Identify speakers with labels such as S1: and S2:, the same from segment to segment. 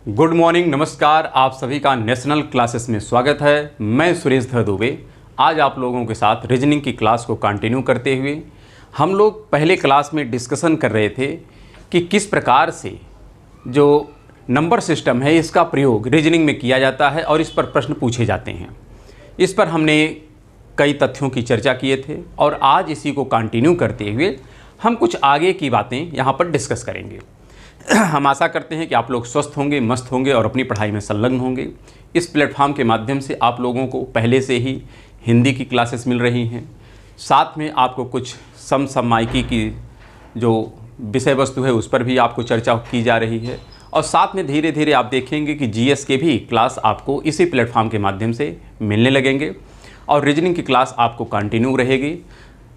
S1: Good morning, नमस्कार। आप सभी का नेशनल क्लासेस में स्वागत है। मैं सुरेश धर दुबे आज आप लोगों के साथ रीजनिंग की क्लास को कंटिन्यू करते हुए हम लोग पहले क्लास में डिस्कशन कर रहे थे कि किस प्रकार से जो नंबर सिस्टम है इसका प्रयोग रीजनिंग में किया जाता है और इस पर प्रश्न पूछे जाते हैं। इस पर हमने कई तथ्यों की चर्चा किए थे और आज इसी को कंटिन्यू करते हुए हम कुछ आगे की बातें यहाँ पर डिस्कस करेंगे। हम आशा करते हैं कि आप लोग स्वस्थ होंगे, मस्त होंगे और अपनी पढ़ाई में संलग्न होंगे। इस प्लेटफॉर्म के माध्यम से आप लोगों को पहले से ही हिंदी की क्लासेस मिल रही हैं, साथ में आपको कुछ समसामयिकी की जो विषय वस्तु है उस पर भी आपको चर्चा की जा रही है और साथ में धीरे धीरे आप देखेंगे कि जीएस के भी क्लास आपको इसी प्लेटफॉर्म के माध्यम से मिलने लगेंगे और रीजनिंग की क्लास आपको कंटिन्यू रहेगी।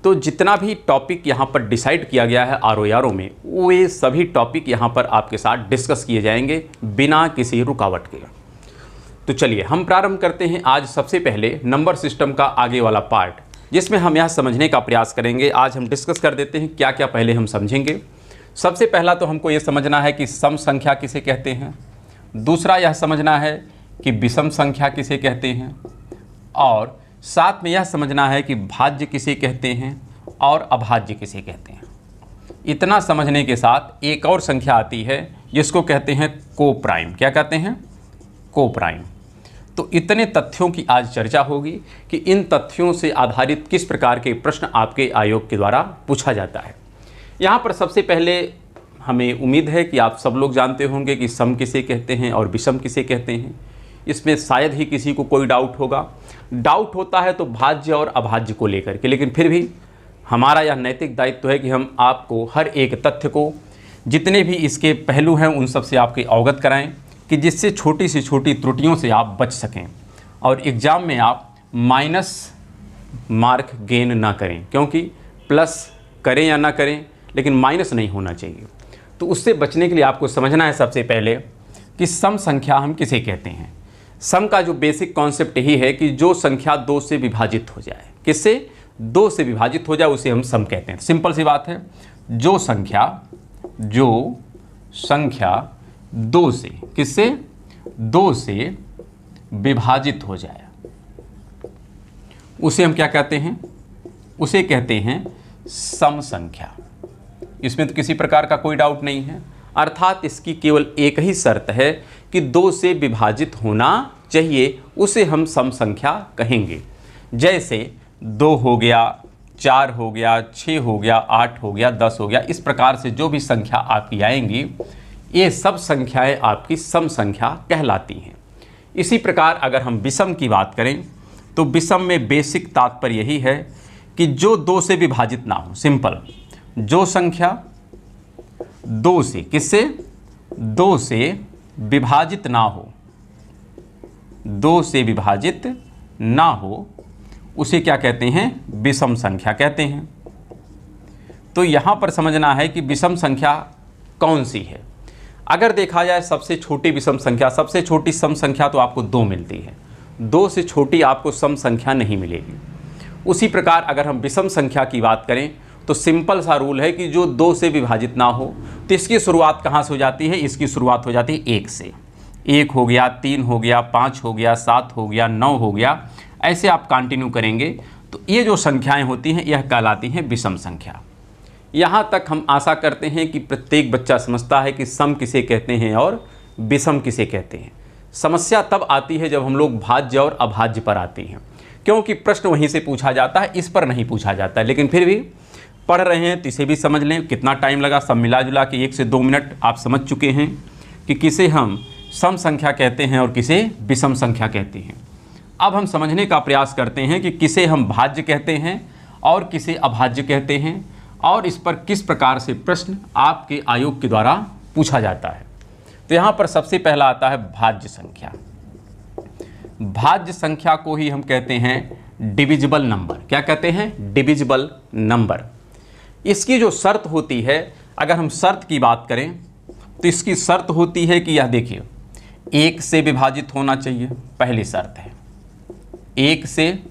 S1: तो जितना भी टॉपिक यहाँ पर डिसाइड किया गया है आरओ में, वो ये सभी टॉपिक यहाँ पर आपके साथ डिस्कस किए जाएंगे बिना किसी रुकावट के। तो चलिए हम प्रारंभ करते हैं आज सबसे पहले नंबर सिस्टम का आगे वाला पार्ट, जिसमें हम यह समझने का प्रयास करेंगे। आज हम डिस्कस कर देते हैं क्या क्या पहले हम समझेंगे। सबसे पहला तो हमको ये समझना है कि सम संख्या किसे कहते हैं। दूसरा यह समझना है कि विषम संख्या किसे कहते हैं और साथ में यह समझना है कि भाज्य किसे कहते हैं और अभाज्य किसे कहते हैं। इतना समझने के साथ एक और संख्या आती है जिसको कहते हैं को प्राइम। क्या कहते हैं? को प्राइम। तो इतने तथ्यों की आज चर्चा होगी कि इन तथ्यों से आधारित किस प्रकार के प्रश्न आपके आयोग के द्वारा पूछा जाता है। यहाँ पर सबसे पहले हमें उम्मीद है कि आप सब लोग जानते होंगे कि सम किसे कहते हैं और विषम किसे कहते हैं। इसमें शायद ही किसी को कोई डाउट होगा। डाउट होता है तो भाज्य और अभाज्य को लेकर के, लेकिन फिर भी हमारा यह नैतिक दायित्व है कि हम आपको हर एक तथ्य को, जितने भी इसके पहलू हैं उन सब से आपके अवगत कराएं कि जिससे छोटी से छोटी त्रुटियों से आप बच सकें और एग्ज़ाम में आप माइनस मार्क गेन ना करें, क्योंकि प्लस करें या ना करें लेकिन माइनस नहीं होना चाहिए। तो उससे बचने के लिए आपको समझना है सबसे पहले कि सम संख्या हम किसे कहते हैं। सम का जो बेसिक कॉन्सेप्ट यही है कि जो संख्या 2 से विभाजित हो जाए, किससे? 2 से विभाजित हो जाए उसे हम सम कहते हैं। सिंपल सी बात है, जो संख्या 2 से, किससे? 2 से विभाजित हो जाए उसे हम क्या कहते हैं? उसे कहते हैं सम संख्या। इसमें तो किसी प्रकार का कोई डाउट नहीं है। अर्थात इसकी केवल एक ही शर्त है कि 2 से विभाजित होना चाहिए, उसे हम सम संख्या कहेंगे। जैसे 2 हो गया, 4 हो गया, 6 हो गया, 8 हो गया, 10 हो गया, इस प्रकार से जो भी संख्या आपकी आएंगी ये सब संख्याएं आपकी सम संख्या कहलाती हैं। इसी प्रकार अगर हम विषम की बात करें तो विषम में बेसिक तात्पर्य यही है कि जो 2 से विभाजित ना हो। सिंपल, जो संख्या 2 से, किससे? 2 से विभाजित ना हो, 2 से विभाजित ना हो, उसे क्या कहते हैं? विषम संख्या कहते हैं। तो यहाँ पर समझना है कि विषम संख्या कौन सी है। अगर देखा जाए सबसे छोटी विषम संख्या, सबसे छोटी सम संख्या तो आपको 2 मिलती है, 2 से छोटी आपको सम संख्या नहीं मिलेगी। उसी प्रकार अगर हम विषम संख्या की बात करें तो सिंपल सा रूल है कि जो 2 से विभाजित ना हो तो इसकी शुरुआत कहाँ से हो जाती है? इसकी शुरुआत हो जाती है 1 से। 1 हो गया, 3 हो गया, 5 हो गया, 7 हो गया, 9 हो गया, ऐसे आप कंटिन्यू करेंगे तो ये जो संख्याएं होती हैं यह कहलाती हैं विषम संख्या। यहाँ तक हम आशा करते हैं कि प्रत्येक बच्चा समझता है कि सम किसे कहते हैं और विषम किसे कहते हैं। समस्या तब आती है जब हम लोग भाज्य और अभाज्य पर आते हैं, क्योंकि प्रश्न वहीं से पूछा जाता है, इस पर नहीं पूछा जाता है। लेकिन फिर भी पढ़ रहे हैं तो इसे भी समझ लें। कितना टाइम लगा, सब मिला जुला के 1 से 2 मिनट आप समझ चुके हैं कि किसे हम सम संख्या कहते हैं और किसे विषम संख्या कहते हैं। अब हम समझने का प्रयास करते हैं कि किसे हम भाज्य कहते हैं और किसे अभाज्य कहते हैं और इस पर किस प्रकार से प्रश्न आपके आयोग के द्वारा पूछा जाता है। तो यहाँ पर सबसे पहला आता है भाज्य संख्या। भाज्य संख्या को ही हम कहते हैं डिविजिबल नंबर। क्या कहते हैं? Divisible number. इसकी जो शर्त होती है, अगर हम शर्त की बात करें तो इसकी शर्त होती है कि यह देखिए 1 से विभाजित होना चाहिए, पहली शर्त है। 1 से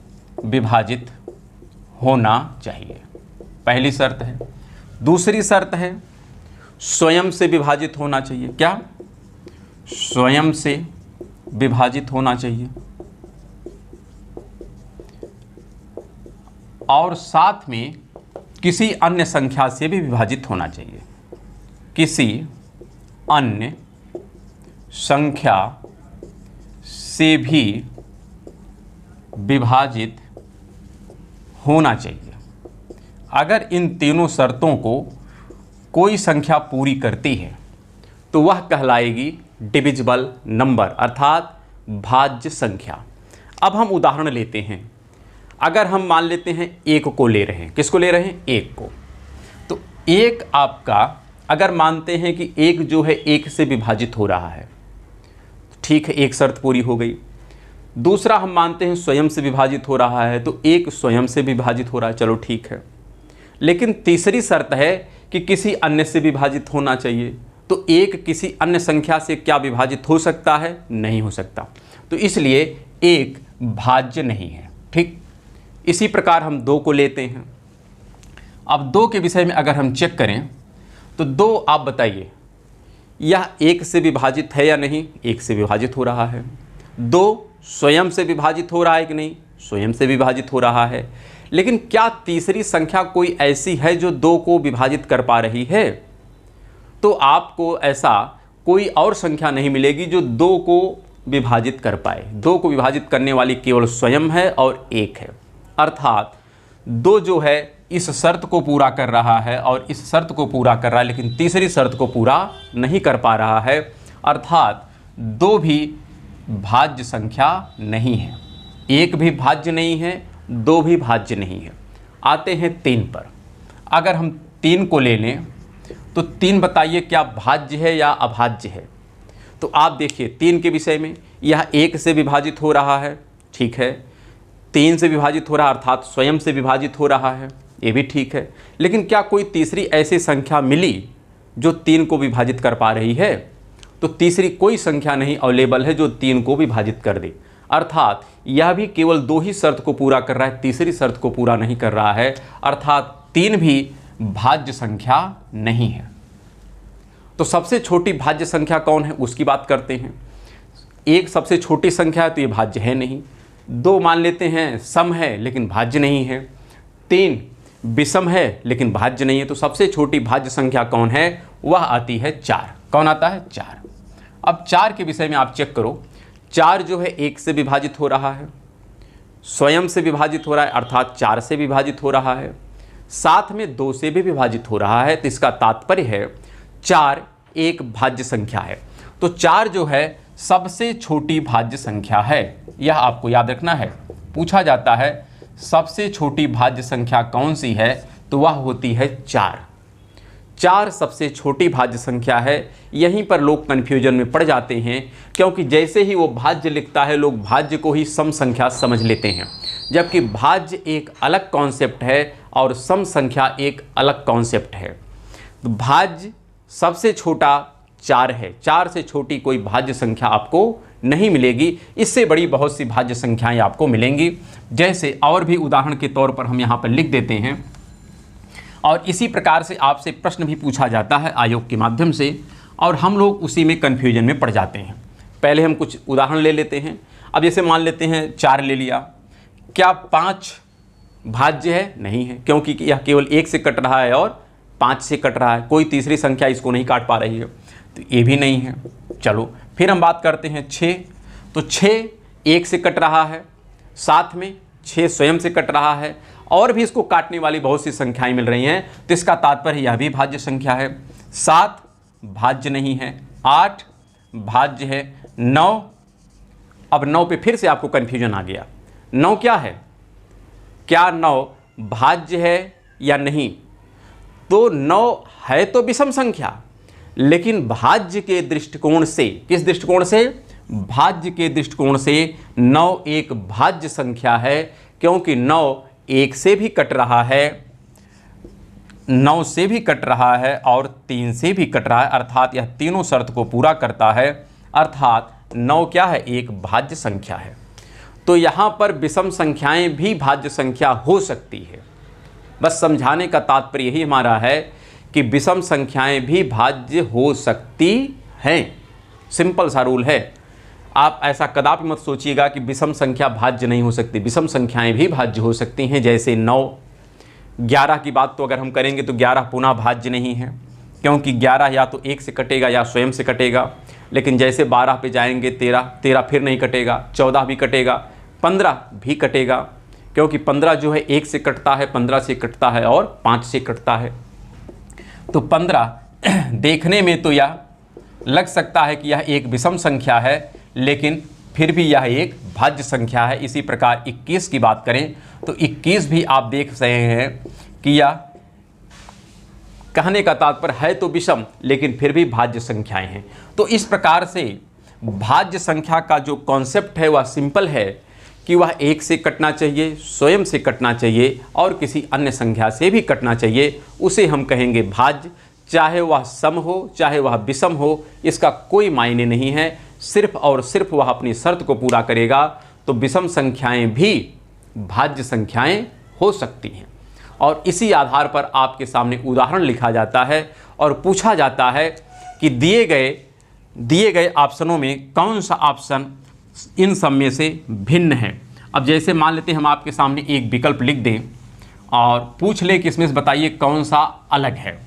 S1: विभाजित होना चाहिए, पहली शर्त है। दूसरी शर्त है स्वयं से विभाजित होना चाहिए। क्या? स्वयं से विभाजित होना चाहिए और साथ में किसी अन्य संख्या से भी विभाजित होना चाहिए, किसी अन्य संख्या से भी विभाजित होना चाहिए। अगर इन तीनों शर्तों को कोई संख्या पूरी करती है तो वह कहलाएगी डिविजिबल नंबर अर्थात भाज्य संख्या। अब हम उदाहरण लेते हैं। अगर हम मान लेते हैं एक को ले रहे हैं, किसको ले रहे हैं? एक को। तो एक आपका अगर मानते हैं कि एक जो है एक से विभाजित हो रहा है, ठीक है, एक शर्त पूरी हो गई। दूसरा हम मानते हैं स्वयं से विभाजित हो रहा है, तो एक स्वयं से विभाजित हो रहा है, चलो ठीक है। लेकिन तीसरी शर्त है कि किसी अन्य से विभाजित होना चाहिए। तो एक किसी अन्य संख्या से क्या विभाजित हो सकता है? नहीं हो सकता। तो इसलिए एक भाज्य नहीं है। ठीक, इसी प्रकार हम दो को लेते हैं। अब दो के विषय में अगर हम चेक करें तो दो आप बताइए, यह एक से विभाजित है या नहीं? एक से विभाजित हो रहा है। दो स्वयं से विभाजित हो रहा है कि नहीं? स्वयं से विभाजित हो रहा है। लेकिन क्या तीसरी संख्या कोई ऐसी है जो दो को विभाजित कर पा रही है? तो आपको ऐसा कोई और संख्या नहीं मिलेगी जो दो को विभाजित कर पाए। दो को विभाजित करने वाली केवल स्वयं है और एक है। अर्थात दो जो है इस शर्त को पूरा कर रहा है और इस शर्त को पूरा कर रहा है, लेकिन तीसरी शर्त को पूरा नहीं कर पा रहा है। अर्थात दो भी भाज्य संख्या नहीं है। एक भी भाज्य नहीं है, दो भी भाज्य नहीं है। आते हैं तीन पर। अगर हम तीन को ले लें तो तीन बताइए क्या भाज्य है या अभाज्य है? तो आप देखिए तीन के विषय में, यह एक से विभाजित हो रहा है, ठीक है, तीन से विभाजित हो रहा है अर्थात स्वयं से विभाजित हो रहा है, ये भी ठीक है। लेकिन क्या कोई तीसरी ऐसी संख्या मिली जो तीन को विभाजित कर पा रही है? तो तीसरी कोई संख्या नहीं अवेलेबल है जो तीन को विभाजित कर दे। अर्थात यह भी केवल दो ही शर्त को पूरा कर रहा है, तीसरी शर्त को पूरा नहीं कर रहा है। अर्थात तीन भी भाज्य संख्या नहीं है। तो सबसे छोटी भाज्य संख्या कौन है उसकी बात करते हैं। एक सबसे छोटी संख्या है तो ये भाज्य है नहीं। दो मान लेते हैं सम है लेकिन भाज्य नहीं है। तीन विषम है लेकिन भाज्य नहीं है। तो सबसे छोटी भाज्य संख्या कौन है? वह आती है चार। कौन आता है? चार। अब चार के विषय में आप चेक करो। चार जो है एक से विभाजित हो रहा है, स्वयं से विभाजित हो रहा है अर्थात चार से विभाजित हो रहा है, साथ में दो से भी विभाजित हो रहा है। तो इसका तात्पर्य है चार एक भाज्य संख्या है। तो चार जो है सबसे छोटी भाज्य संख्या है। यह आपको याद रखना है। पूछा जाता है सबसे छोटी भाज्य संख्या कौन सी है, तो वह होती है चार। चार सबसे छोटी भाज्य संख्या है। यहीं पर लोग कन्फ्यूजन में पड़ जाते हैं, क्योंकि जैसे ही वो भाज्य लिखता है लोग भाज्य को ही सम संख्या समझ लेते हैं, जबकि भाज्य एक अलग कॉन्सेप्ट है और सम संख्या एक अलग कॉन्सेप्ट है। तो भाज्य सबसे छोटा चार है। चार से छोटी कोई भाज्य संख्या आपको नहीं मिलेगी। इससे बड़ी बहुत सी भाज्य संख्याएं आपको मिलेंगी। जैसे और भी उदाहरण के तौर पर हम यहाँ पर लिख देते हैं, और इसी प्रकार से आपसे प्रश्न भी पूछा जाता है आयोग के माध्यम से, और हम लोग उसी में कन्फ्यूजन में पड़ जाते हैं। पहले हम कुछ उदाहरण ले लेते हैं। अब जैसे मान लेते हैं चार ले लिया, क्या पाँच भाज्य है? नहीं है, क्योंकि यह केवल एक से कट रहा है और पाँच से कट रहा है। कोई तीसरी संख्या इसको नहीं काट पा रही है, तो ये भी नहीं है। चलो फिर हम बात करते हैं छः। तो छः एक से कट रहा है, साथ में छः स्वयं से कट रहा है, और भी इसको काटने वाली बहुत सी संख्याएं मिल रही हैं। तो इसका तात्पर्य यह भी भाज्य संख्या है। सात भाज्य नहीं है, आठ भाज्य है, नौ। अब नौ पे फिर से आपको कन्फ्यूजन आ गया। नौ क्या है? क्या नौ भाज्य है या नहीं? तो नौ है तो विषम संख्या, लेकिन भाज्य के दृष्टिकोण से, किस दृष्टिकोण से? भाज्य के दृष्टिकोण से नौ एक भाज्य संख्या है, क्योंकि नौ एक से भी कट रहा है, नौ से भी कट रहा है और तीन से भी कट रहा है। अर्थात यह तीनों शर्त को पूरा करता है। अर्थात नौ क्या है? एक भाज्य संख्या है। तो यहाँ पर विषम संख्याएं भी भाज्य संख्या हो सकती है। बस समझाने का तात्पर्य यही हमारा है कि विषम संख्याएं भी भाज्य हो सकती हैं। सिंपल सा रूल है। आप ऐसा कदापि मत सोचिएगा कि विषम संख्या भाज्य नहीं हो सकती, विषम संख्याएं भी भाज्य हो सकती हैं। जैसे 9, 11 की बात तो अगर हम करेंगे तो 11 पुनः भाज्य नहीं है, क्योंकि 11 या तो 1 से कटेगा या स्वयं से कटेगा। लेकिन जैसे 12 पे जाएंगे 13 फिर नहीं कटेगा, 14 भी कटेगा, 15 भी कटेगा, क्योंकि 15 जो है 1 से कटता है, 15 से कटता है और 5 से कटता है। तो 15 देखने में तो यह लग सकता है कि यह एक विषम संख्या है, लेकिन फिर भी यह एक भाज्य संख्या है। इसी प्रकार 21 की बात करें तो 21 भी आप देख रहे हैं कि यह कहने का तात्पर्य है तो विषम, लेकिन फिर भी भाज्य संख्याएं हैं। तो इस प्रकार से भाज्य संख्या का जो कॉन्सेप्ट है वह सिंपल है कि वह 1 से कटना चाहिए, स्वयं से कटना चाहिए और किसी अन्य संख्या से भी कटना चाहिए, उसे हम कहेंगे भाज्य। चाहे वह सम हो चाहे वह विषम हो, इसका कोई मायने नहीं है, सिर्फ और सिर्फ वह अपनी शर्त को पूरा करेगा तो विषम संख्याएं भी भाज्य संख्याएं हो सकती हैं। और इसी आधार पर आपके सामने उदाहरण लिखा जाता है और पूछा जाता है कि दिए गए ऑप्शनों में कौन सा ऑप्शन इन सब में से भिन्न है। अब जैसे मान लेते हैं हम आपके सामने एक विकल्प लिख दें और पूछ ले कि इसमें से बताइए कौन सा अलग है,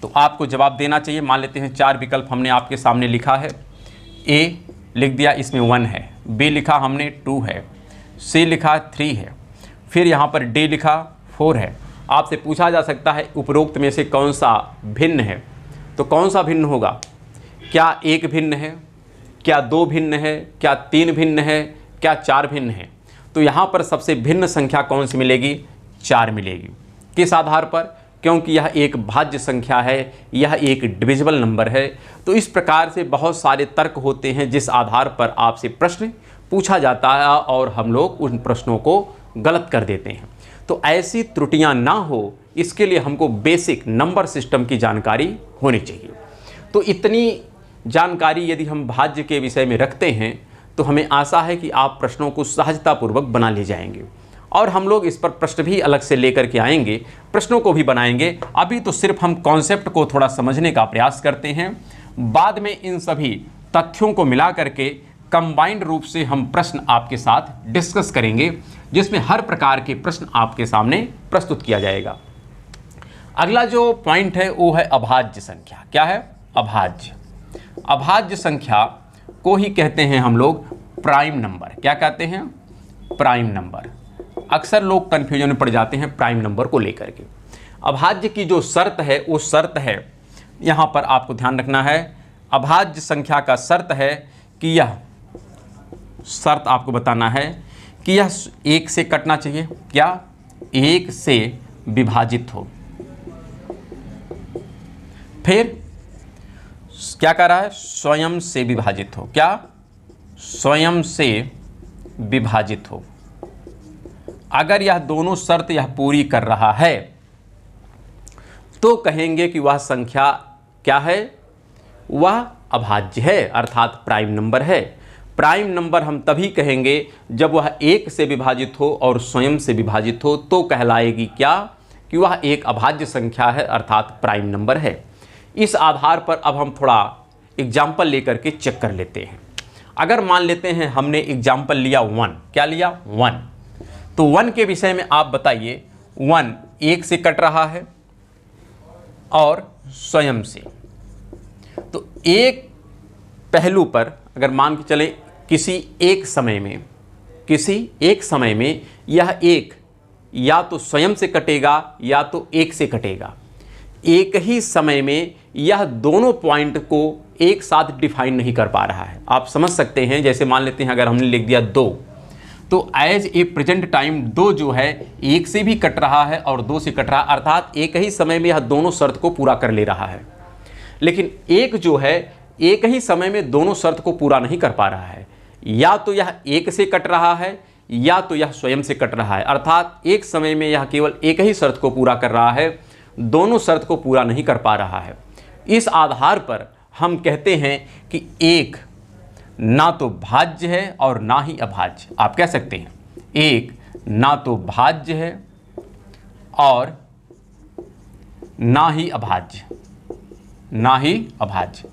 S1: तो आपको जवाब देना चाहिए। मान लेते हैं 4 विकल्प हमने आपके सामने लिखा है। ए लिख दिया, इसमें 1 है, बी लिखा हमने 2 है, सी लिखा 3 है, फिर यहाँ पर डी लिखा 4 है। आपसे पूछा जा सकता है उपरोक्त में से कौन सा भिन्न है, तो कौन सा भिन्न होगा? क्या 1 भिन्न है, क्या 2 भिन्न है, क्या 3 भिन्न है, क्या 4 भिन्न है? तो यहाँ पर सबसे भिन्न संख्या कौन सी मिलेगी? 4 मिलेगी। किस आधार पर? क्योंकि यह एक भाज्य संख्या है, यह एक डिविजिबल नंबर है। तो इस प्रकार से बहुत सारे तर्क होते हैं जिस आधार पर आपसे प्रश्न पूछा जाता है और हम लोग उन प्रश्नों को गलत कर देते हैं। तो ऐसी त्रुटियां ना हो, इसके लिए हमको बेसिक नंबर सिस्टम की जानकारी होनी चाहिए। तो इतनी जानकारी यदि हम भाज्य के विषय में रखते हैं तो हमें आशा है कि आप प्रश्नों को सहजतापूर्वक बना ले जाएंगे, और हम लोग इस पर प्रश्न भी अलग से लेकर के आएंगे, प्रश्नों को भी बनाएंगे। अभी तो सिर्फ हम कॉन्सेप्ट को थोड़ा समझने का प्रयास करते हैं, बाद में इन सभी तथ्यों को मिला करके कंबाइंड रूप से हम प्रश्न आपके साथ डिस्कस करेंगे, जिसमें हर प्रकार के प्रश्न आपके सामने प्रस्तुत किया जाएगा। अगला जो पॉइंट है वो है अभाज्य संख्या। क्या है? अभाज्य। अभाज्य संख्या को ही कहते हैं हम लोग प्राइम नंबर। क्या कहते हैं? Prime number. अक्सर लोग कन्फ्यूजन में पड़ जाते हैं प्राइम नंबर को लेकर के। अभाज्य की जो शर्त है वो शर्त है, यहाँ पर आपको ध्यान रखना है, अभाज्य संख्या का शर्त है कि यह शर्त आपको बताना है कि यह 1 से कटना चाहिए। क्या? 1 से विभाजित हो। फिर क्या कर रहा है? स्वयं से विभाजित हो। क्या? स्वयं से विभाजित हो। अगर यह दोनों शर्त यह पूरी कर रहा है तो कहेंगे कि वह संख्या क्या है? वह अभाज्य है, अर्थात प्राइम नंबर है। प्राइम नंबर हम तभी कहेंगे जब वह 1 से विभाजित हो और स्वयं से विभाजित हो, तो कहलाएगी क्या? कि वह एक अभाज्य संख्या है, अर्थात प्राइम नंबर है। इस आधार पर अब हम थोड़ा एग्जाम्पल लेकर के चेक कर लेते हैं। अगर मान लेते हैं हमने एग्जाम्पल लिया 1। क्या लिया? 1। तो 1 के विषय में आप बताइए, 1 1 से कट रहा है और स्वयं से। तो एक पहलू पर अगर मान के चले किसी एक समय में यह 1 या तो स्वयं से कटेगा या तो 1 से कटेगा। एक ही समय में यह दोनों पॉइंट को एक साथ डिफाइन नहीं कर पा रहा है। आप समझ सकते हैं, जैसे मान लेते हैं अगर हमने लिख दिया 2, तो एज ए प्रेजेंट टाइम 2 जो है 1 से भी कट रहा है और 2 से कट रहा है, अर्थात एक ही समय में यह दोनों शर्त को पूरा कर ले रहा है। लेकिन 1 जो है एक ही समय में दोनों शर्त को पूरा नहीं कर पा रहा है, या तो यह 1 से कट रहा है या तो यह स्वयं से कट रहा है, अर्थात एक समय में यह केवल एक ही शर्त को पूरा कर रहा है, दोनों शर्त को पूरा नहीं कर पा रहा है। इस आधार पर हम कहते हैं कि 1 ना तो भाज्य है और ना ही अभाज्य। आप कह सकते हैं 1 ना तो भाज्य है और ना ही अभाज्य, ना ही अभाज्य।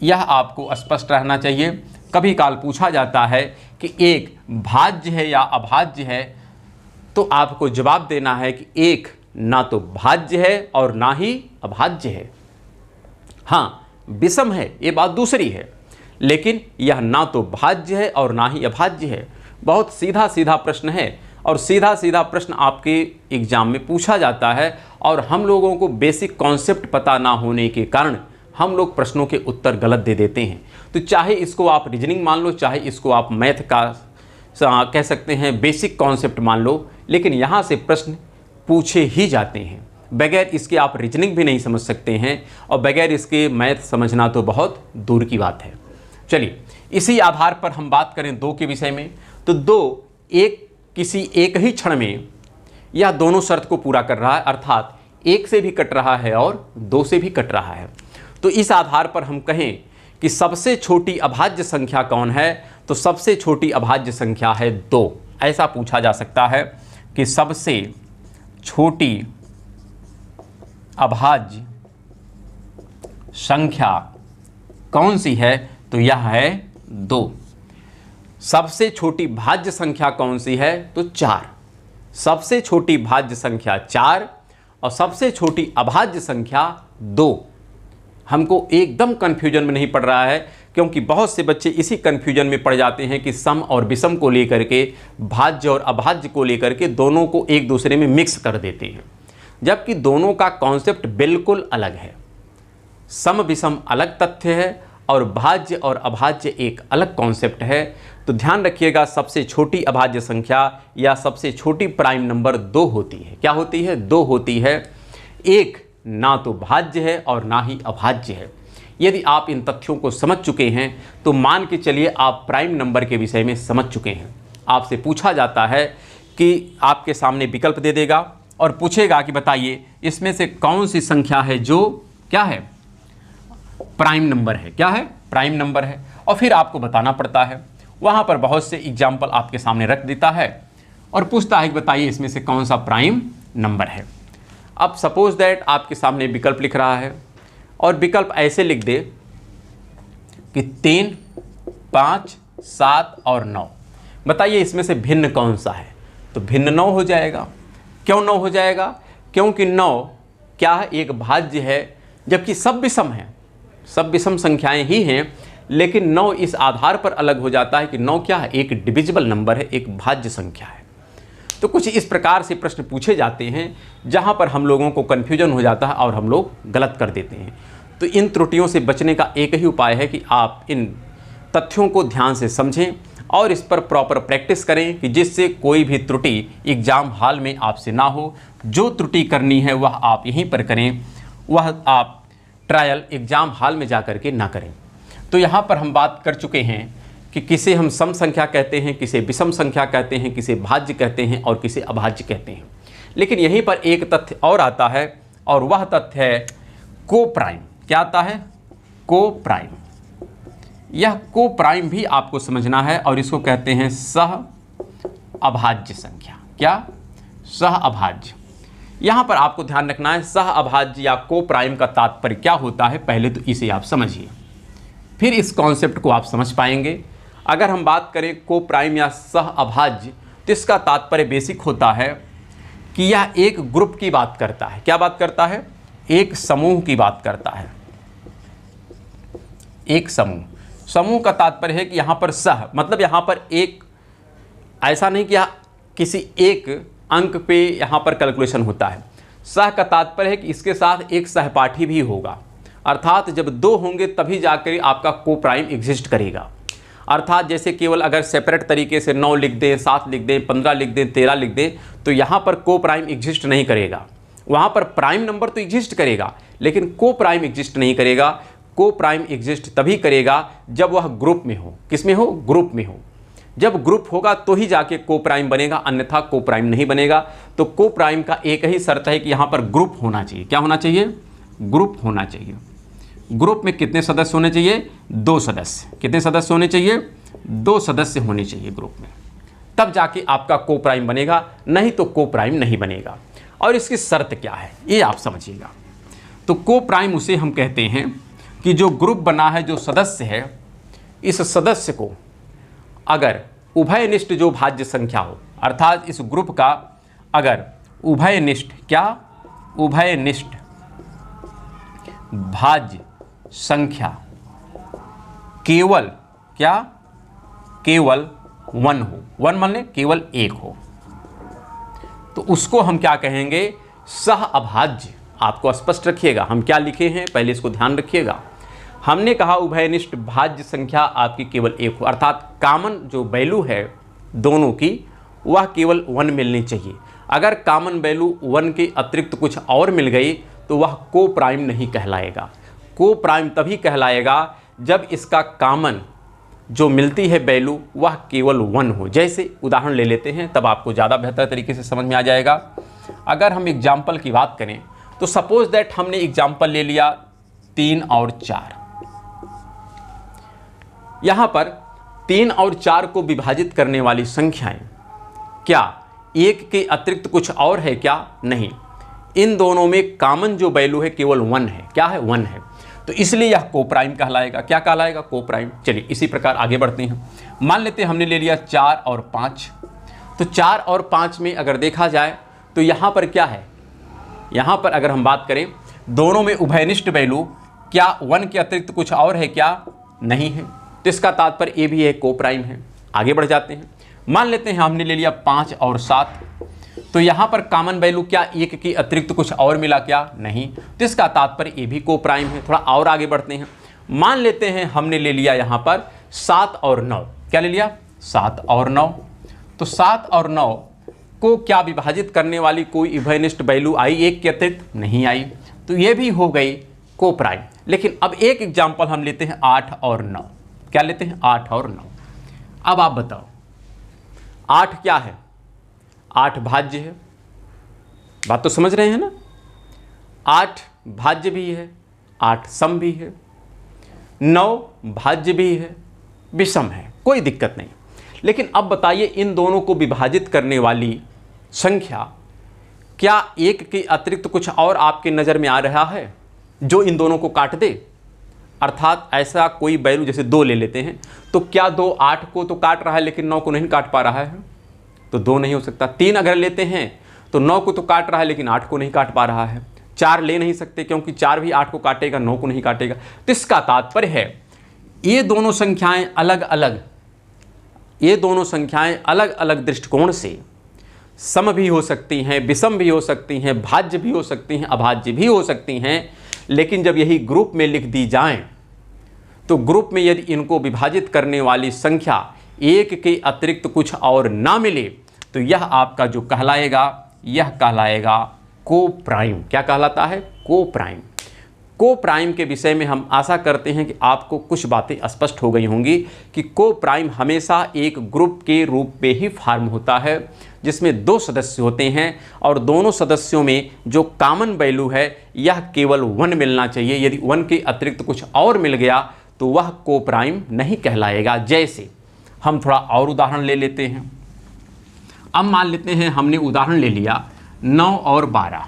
S1: यह आपको स्पष्ट रहना चाहिए। कभी काल पूछा जाता है कि एक भाज्य है या अभाज्य है, तो आपको जवाब देना है कि एक ना तो भाज्य है और ना ही अभाज्य है। हाँ, विषम है, ये बात दूसरी है, लेकिन यह ना तो भाज्य है और ना ही अभाज्य है। बहुत सीधा सीधा प्रश्न है और सीधा सीधा प्रश्न आपके एग्जाम में पूछा जाता है, और हम लोगों को बेसिक कॉन्सेप्ट पता ना होने के कारण हम लोग प्रश्नों के उत्तर गलत दे देते हैं। तो चाहे इसको आप रीजनिंग मान लो, चाहे इसको आप मैथ का कह सकते हैं बेसिक कॉन्सेप्ट मान लो, लेकिन यहाँ से प्रश्न पूछे ही जाते हैं। बगैर इसके आप रीजनिंग भी नहीं समझ सकते हैं, और बगैर इसके मैथ समझना तो बहुत दूर की बात है। चलिए, इसी आधार पर हम बात करें दो के विषय में, तो दो किसी एक ही क्षण में यह दोनों शर्त को पूरा कर रहा है, अर्थात एक से भी कट रहा है और दो से भी कट रहा है। तो इस आधार पर हम कहें कि सबसे छोटी अभाज्य संख्या कौन है, तो सबसे छोटी अभाज्य संख्या है 2। ऐसा पूछा जा सकता है कि सबसे छोटी अभाज्य संख्या कौन सी है, तो यह है 2। सबसे छोटी भाज्य संख्या कौन सी है, तो 4। सबसे छोटी भाज्य संख्या 4 और सबसे छोटी अभाज्य संख्या 2। हमको एकदम कन्फ्यूजन में नहीं पड़ रहा है, क्योंकि बहुत से बच्चे इसी कन्फ्यूजन में पड़ जाते हैं कि सम और विषम को लेकर के, भाज्य और अभाज्य को लेकर के दोनों को एक दूसरे में मिक्स कर देते हैं, जबकि दोनों का कॉन्सेप्ट बिल्कुल अलग है। सम विषम अलग तथ्य है और भाज्य और अभाज्य एक अलग कॉन्सेप्ट है। तो ध्यान रखिएगा, सबसे छोटी अभाज्य संख्या या सबसे छोटी प्राइम नंबर 2 होती है। क्या होती है? 2 होती है। एक ना तो भाज्य है और ना ही अभाज्य है। यदि आप इन तथ्यों को समझ चुके हैं तो मान के चलिए आप प्राइम नंबर के विषय में समझ चुके हैं। आपसे पूछा जाता है कि आपके सामने विकल्प दे देगा और पूछेगा कि बताइए इसमें से कौन सी संख्या है जो क्या है, प्राइम नंबर है। क्या है? प्राइम नंबर है। और फिर आपको बताना पड़ता है। वहाँ पर बहुत से एग्जाम्पल आपके सामने रख देता है और पूछता है कि बताइए इसमें से कौन सा प्राइम नंबर है। अब सपोज दैट आपके सामने विकल्प लिख रहा है और विकल्प ऐसे लिख दे कि 3, 5, 7 और 9। बताइए इसमें से भिन्न कौन सा है, तो भिन्न 9 हो जाएगा। क्यों 9 हो जाएगा? क्योंकि 9 क्या है? एक भाज्य है, जबकि सब विषम है, सब विषम संख्याएं ही हैं, लेकिन 9 इस आधार पर अलग हो जाता है कि 9 क्या है? एक डिविजिबल नंबर है, एक भाज्य संख्या है। तो कुछ इस प्रकार से प्रश्न पूछे जाते हैं जहां पर हम लोगों को कन्फ्यूजन हो जाता है और हम लोग गलत कर देते हैं। तो इन त्रुटियों से बचने का एक ही उपाय है कि आप इन तथ्यों को ध्यान से समझें और इस पर प्रॉपर प्रैक्टिस करें कि जिससे कोई भी त्रुटि एग्ज़ाम हॉल में आपसे ना हो। जो त्रुटि करनी है वह आप यहीं पर करें, वह आप ट्रायल एग्ज़ाम हॉल में जा कर के ना करें। तो यहाँ पर हम बात कर चुके हैं कि किसे हम सम संख्या कहते हैं, किसे विषम संख्या कहते हैं, किसे भाज्य कहते हैं और किसे अभाज्य कहते हैं। लेकिन यहीं पर एक तथ्य और आता है और वह तथ्य है को प्राइम। क्या आता है? को प्राइम। यह को प्राइम भी आपको समझना है और इसको कहते हैं सह अभाज्य संख्या। क्या? सह अभाज्य। यहाँ पर आपको ध्यान रखना है सह अभाज्य या को प्राइम का तात्पर्य क्या होता है, पहले तो इसे आप समझिए, फिर इस कॉन्सेप्ट को आप समझ पाएंगे। अगर हम बात करें को प्राइम या सह अभाज्य, तो इसका तात्पर्य बेसिक होता है कि यह एक ग्रुप की बात करता है। क्या बात करता है? एक समूह की बात करता है। एक समूह। समूह का तात्पर्य है कि यहाँ पर सह मतलब यहाँ पर एक, ऐसा नहीं कि किसी एक अंक पे यहाँ पर कैलकुलेशन होता है। सह का तात्पर्य है कि इसके साथ एक सहपाठी भी होगा, अर्थात जब 2 होंगे तभी जाकर आपका को प्राइम एग्जिस्ट करेगा। अर्थात जैसे केवल अगर सेपरेट तरीके से 9 लिख दें, 7 लिख दें, 15 लिख दें, 13 लिख दें, तो यहाँ पर को प्राइम एग्जिस्ट नहीं करेगा। वहाँ पर प्राइम नंबर तो एग्जिस्ट करेगा लेकिन को प्राइम एग्जिस्ट नहीं करेगा। को प्राइम एग्जिस्ट तभी करेगा जब वह ग्रुप में हो। किस में हो? ग्रुप में हो। जब ग्रुप होगा तो ही जाके को प्राइम बनेगा, अन्यथा को प्राइम नहीं बनेगा। तो को प्राइम का एक ही शर्त है कि यहाँ पर ग्रुप होना चाहिए। क्या होना चाहिए? ग्रुप होना चाहिए। ग्रुप में कितने सदस्य होने चाहिए? 2 सदस्य। कितने सदस्य होने चाहिए? 2 सदस्य होने चाहिए ग्रुप में, तब जाके आपका को प्राइम बनेगा, नहीं तो को प्राइम नहीं बनेगा। और इसकी शर्त क्या है ये आप समझिएगा। तो को प्राइम उसे हम कहते हैं कि जो ग्रुप बना है, जो सदस्य है, इस सदस्य को अगर उभयनिष्ठ जो भाज्य संख्या हो, अर्थात इस ग्रुप का अगर उभयनिष्ठ, क्या उभयनिष्ठ भाज्य संख्या केवल, क्या केवल 1 हो, 1 मान लें केवल 1 हो, तो उसको हम क्या कहेंगे, सह अभाज्य। आपको स्पष्ट रखिएगा हम क्या लिखे हैं, पहले इसको ध्यान रखिएगा। हमने कहा उभयनिष्ठ भाज्य संख्या आपकी केवल 1 हो, अर्थात कॉमन जो वैल्यू है दोनों की वह केवल 1 मिलनी चाहिए। अगर कॉमन वैल्यू 1 के अतिरिक्त कुछ और मिल गई तो वह को प्राइम नहीं कहलाएगा। को प्राइम तभी कहलाएगा जब इसका कॉमन जो मिलती है वैल्यू वह केवल 1 हो। जैसे उदाहरण ले लेते हैं, तब आपको ज़्यादा बेहतर तरीके से समझ में आ जाएगा। अगर हम एग्जाम्पल की बात करें तो सपोज दैट हमने एग्जाम्पल ले लिया 3 और 4। यहाँ पर 3 और 4 को विभाजित करने वाली संख्याएं क्या 1 के अतिरिक्त कुछ और है क्या? नहीं, इन दोनों में कॉमन जो वैल्यू है केवल 1 है। क्या है? 1 है। तो इसलिए यह को प्राइम कहलाएगा। क्या कहलाएगा? को प्राइम। चलिए इसी प्रकार आगे बढ़ते हैं। मान लेते हैं हमने ले लिया 4 और 5। तो 4 और 5 में अगर देखा जाए तो यहाँ पर क्या है, यहाँ पर अगर हम बात करें दोनों में उभयनिष्ठ वैल्यू क्या 1 के अतिरिक्त कुछ और है क्या? नहीं है। तो इसका तात्पर्य ये भी है को प्राइम है। आगे बढ़ जाते हैं। मान लेते हैं हमने ले लिया 5 और 7। तो यहाँ पर कॉमन वैल्यू क्या 1 के अतिरिक्त कुछ और मिला क्या? नहीं। तो इसका तात्पर्य ये भी को प्राइम है। थोड़ा और आगे बढ़ते हैं। मान लेते हैं हमने ले लिया यहाँ पर 7 और 9। क्या ले लिया? 7 और 9। तो 7 और 9 को क्या विभाजित करने वाली कोई उभयनिष्ठ वैल्यू आई 1 के अतिरिक्त? नहीं आई। तो ये भी हो गई को प्राइम। लेकिन अब एक एग्जाम्पल हम लेते हैं 8 और 9। क्या लेते हैं? 8 और 9। अब आप बताओ 8 क्या है? 8 भाज्य है। बात तो समझ रहे हैं ना? 8 भाज्य भी है, 8 सम भी है, 9 भाज्य भी है, विषम है, कोई दिक्कत नहीं। लेकिन अब बताइए इन दोनों को विभाजित करने वाली संख्या क्या 1 के अतिरिक्त कुछ और आपके नज़र में आ रहा है जो इन दोनों को काट दे? अर्थात ऐसा कोई वैल्यू, जैसे 2 ले लेते हैं, तो क्या 2 8 को तो काट रहा है लेकिन 9 को नहीं काट पा रहा है? तो 2 नहीं हो सकता। 3 अगर लेते हैं तो 9 को तो काट रहा है लेकिन 8 को नहीं काट पा रहा है। 4 ले नहीं सकते क्योंकि 4 भी 8 को काटेगा, 9 को नहीं काटेगा। तो इसका तात्पर्य है ये दोनों संख्याएं अलग अलग, ये दोनों संख्याएं अलग अलग दृष्टिकोण से सम भी हो सकती हैं, विषम भी हो सकती हैं, भाज्य भी हो सकती हैं, अभाज्य भी हो सकती हैं। लेकिन जब यही ग्रुप में लिख दी जाएं तो ग्रुप में यदि इनको विभाजित करने वाली संख्या 1 के अतिरिक्त कुछ और ना मिले तो यह आपका जो कहलाएगा, यह कहलाएगा को प्राइम। क्या कहलाता है? को प्राइम। को प्राइम के विषय में हम आशा करते हैं कि आपको कुछ बातें स्पष्ट हो गई होंगी कि को प्राइम हमेशा एक ग्रुप के रूप में ही फॉर्म होता है जिसमें 2 सदस्य होते हैं और दोनों सदस्यों में जो कॉमन वैल्यू है यह केवल 1 मिलना चाहिए। यदि 1 के अतिरिक्त कुछ और मिल गया तो वह को प्राइम नहीं कहलाएगा। जैसे हम थोड़ा और उदाहरण ले लेते हैं। अब मान लेते हैं हमने उदाहरण ले लिया 9 और 12।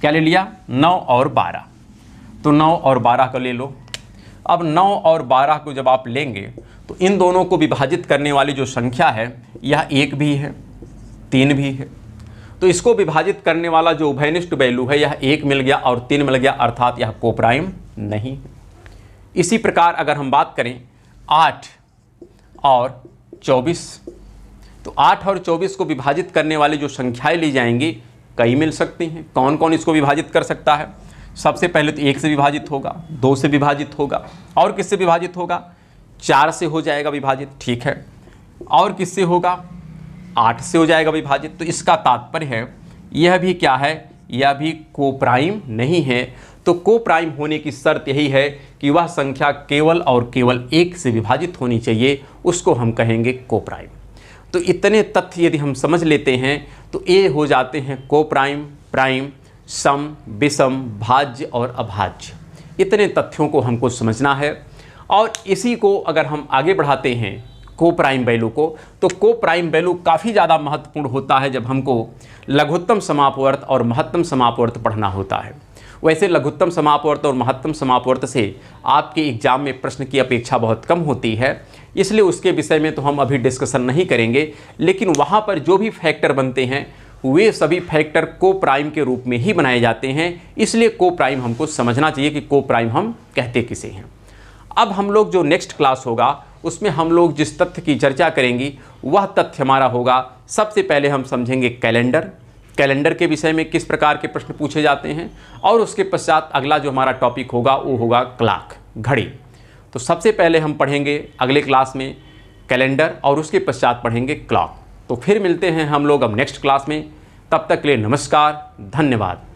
S1: क्या ले लिया? 9 और 12। तो 9 और 12 को ले लो। अब 9 और 12 को जब आप लेंगे तो इन दोनों को विभाजित करने वाली जो संख्या है यह 1 भी है, 3 भी है। तो इसको विभाजित करने वाला जो उभयनिष्ठ वैल्यू है यह 1 मिल गया और 3 मिल गया, अर्थात यह को प्राइम नहीं। इसी प्रकार अगर हम बात करें 8 और 24, तो 8 और 24 को विभाजित करने वाली जो संख्याएं ली जाएंगी कई मिल सकती हैं। कौन कौन इसको विभाजित कर सकता है? सबसे पहले तो 1 से विभाजित होगा, 2 से विभाजित होगा, और किससे विभाजित होगा? 4 से हो जाएगा विभाजित, ठीक है। और किससे होगा? 8 से हो जाएगा विभाजित। तो इसका तात्पर्य है यह भी क्या है? यह भी को प्राइम नहीं है। तो को प्राइम होने की शर्त यही है कि वह संख्या केवल और केवल 1 से विभाजित होनी चाहिए, उसको हम कहेंगे को प्राइम। तो इतने तथ्य यदि हम समझ लेते हैं तो ये हो जाते हैं को प्राइम, प्राइम, सम, विषम, भाज्य और अभाज्य। इतने तथ्यों को हमको समझना है। और इसी को अगर हम आगे बढ़ाते हैं को प्राइम वैल्यू को, तो को प्राइम वैल्यू काफ़ी ज़्यादा महत्वपूर्ण होता है जब हमको लघुत्तम समापवर्त और महत्तम समापवर्त पढ़ना होता है। वैसे लघुत्तम समापवर्त और महत्तम समापवर्त से आपके एग्जाम में प्रश्न की अपेक्षा बहुत कम होती है, इसलिए उसके विषय में तो हम अभी डिस्कशन नहीं करेंगे। लेकिन वहाँ पर जो भी फैक्टर बनते हैं वे सभी फैक्टर को प्राइम के रूप में ही बनाए जाते हैं, इसलिए को प्राइम हमको समझना चाहिए कि को प्राइम हम कहते किसे हैं। अब हम लोग जो नेक्स्ट क्लास होगा उसमें हम लोग जिस तथ्य की चर्चा करेंगी वह तथ्य हमारा होगा, सबसे पहले हम समझेंगे कैलेंडर, कैलेंडर के विषय में किस प्रकार के प्रश्न पूछे जाते हैं, और उसके पश्चात अगला जो हमारा टॉपिक होगा वो होगा क्लॉक, घड़ी। तो सबसे पहले हम पढ़ेंगे अगले क्लास में कैलेंडर और उसके पश्चात पढ़ेंगे क्लॉक। तो फिर मिलते हैं हम लोग अब नेक्स्ट क्लास में, तब तक के लिए नमस्कार, धन्यवाद।